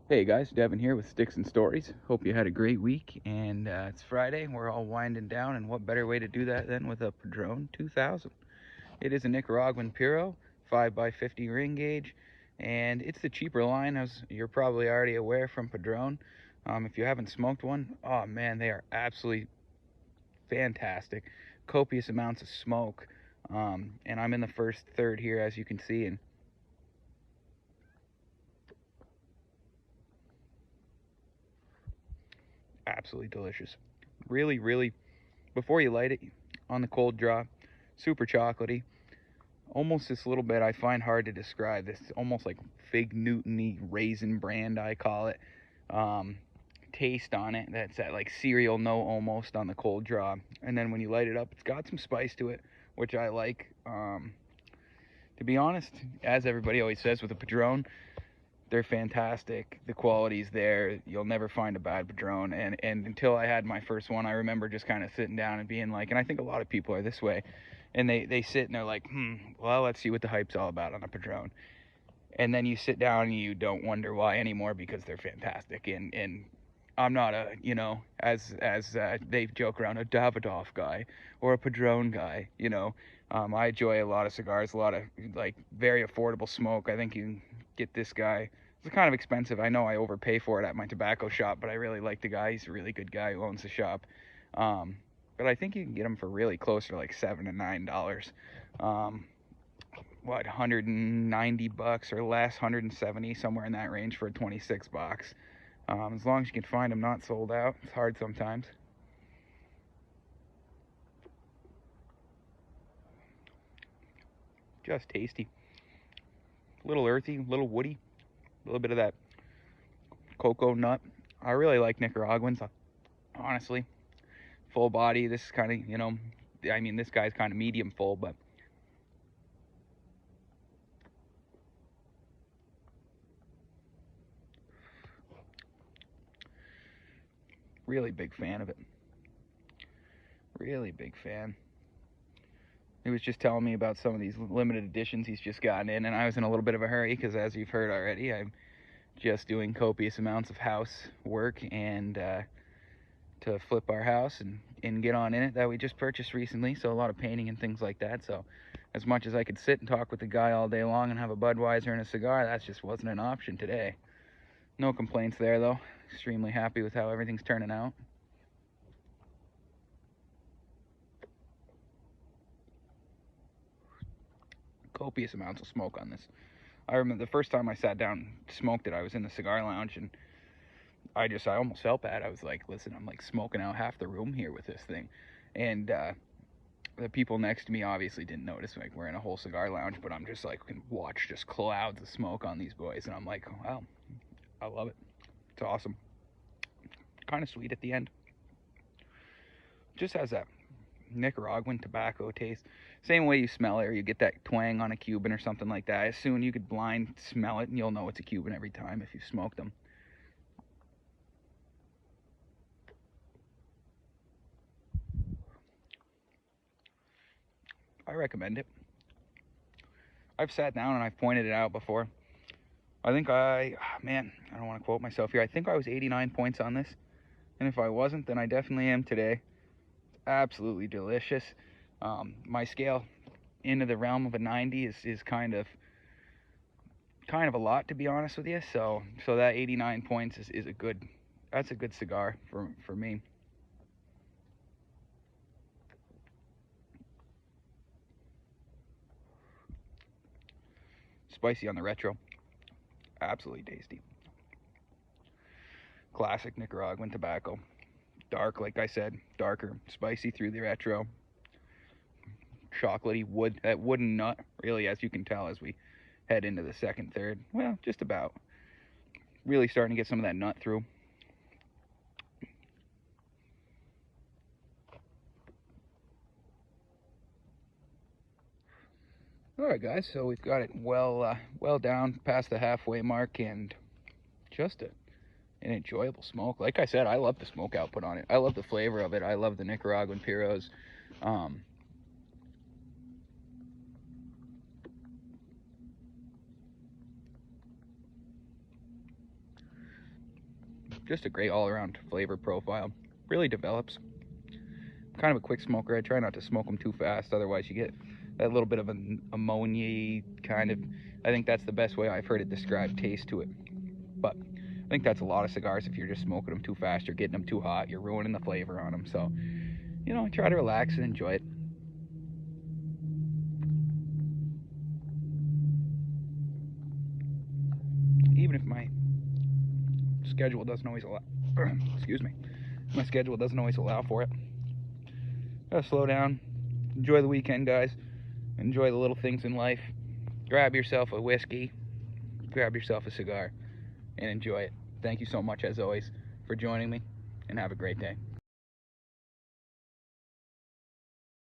Hey guys, Devin here with Sticks and Stories. Hope you had a great week, and it's Friday. We're all winding down, and what better way to do that than with a Padron 2000? It is a Nicaraguan Puro, 5x50 ring gauge, and it's the cheaper line, as you're probably already aware from Padron. If you haven't smoked one, oh man, they are absolutely fantastic. Copious amounts of smoke, and I'm in the first third here, as you can see, and absolutely delicious. Really, really, before you light it, on the cold draw, super chocolatey. Almost this little bit I find hard to describe. This almost like Fig Newton-y raisin brand, I call it. Um, Taste on it that's that like cereal note almost on the cold draw. And then when you light it up, it's got some spice to it, which I like. To be honest, as everybody always says with a Padron, they're fantastic. The quality's there. You'll never find a bad Padron. And until I had my first one, I remember just kind of sitting down and being like, and I think a lot of people are this way, and they sit and they're like, well, let's see what the hype's all about on a Padron. And then you sit down and you don't wonder why anymore, because they're fantastic. And I'm not a, as they joke around, a Davidoff guy or a Padron guy. I enjoy a lot of cigars, a lot of like very affordable smoke. I think you can get this guy. It's kind of expensive. I know I overpay for it at my tobacco shop, but I really like the guy. He's a really good guy who owns the shop. But I think you can get them for really close to like $7 to $9. What, 190 bucks or less, 170, somewhere in that range for a 26 box. As long as you can find them not sold out. It's hard sometimes. Just tasty. A little earthy, a little woody, a little bit of that cocoa nut. I really like Nicaraguans, honestly. Full body. This is kind of, this guy's kind of medium full, but really big fan of it. Really big fan. He was just telling me about some of these limited editions he's just gotten in, and I was in a little bit of a hurry because, as you've heard already, I'm just doing copious amounts of house work and to flip our house and get on in it that we just purchased recently. So a lot of painting and things like that. So as much as I could sit and talk with the guy all day long and have a Budweiser and a cigar, that just wasn't an option today. No complaints there, though. Extremely happy with how everything's turning out. Copious amounts of smoke on this. I remember the first time I sat down and smoked it, I was in the cigar lounge, and I almost felt bad. I was like, listen, I'm like smoking out half the room here with this thing. And the people next to me obviously didn't notice, like we're in a whole cigar lounge, but I'm just like, can watch just clouds of smoke on these boys. And I'm like, wow, I love it. It's awesome. Kind of sweet at the end. Just has that Nicaraguan tobacco taste. Same way you smell it, or you get that twang on a Cuban or something like that. As soon you could blind smell it, and you'll know it's a Cuban every time if you've smoked them. I recommend it. I've sat down and I've pointed it out before. I think I don't want to quote myself here. I think I was 89 points on this. And if I wasn't, then I definitely am today. It's absolutely delicious. My scale into the realm of a 90 is kind of a lot, to be honest with you. So that 89 points is that's a good cigar for me. Spicy on the retro. Absolutely tasty. Classic Nicaraguan tobacco. Dark, like I said, darker, spicy through the retro. Chocolatey wood, that wooden nut, really, as you can tell as we head into the second, third. Well, just about. Really starting to get some of that nut through. All right, guys. So we've got it well down past the halfway mark, and just an enjoyable smoke. Like I said, I love the smoke output on it. I love the flavor of it. I love the Nicaraguan Puros. just a great all-around flavor profile. Really develops. I'm kind of a quick smoker. I try not to smoke them too fast, otherwise you get that little bit of an ammonia kind of, I think that's the best way I've heard it described, taste to it. But I think that's a lot of cigars. If you're just smoking them too fast, you're getting them too hot, you're ruining the flavor on them. So, you know, try to relax and enjoy it. Even if my schedule doesn't always allow, excuse me, my schedule doesn't always allow for it. Gotta slow down. Enjoy the weekend, guys. Enjoy the little things in life. Grab yourself a whiskey, grab yourself a cigar, and enjoy it. Thank you so much, as always, for joining me, and have a great day.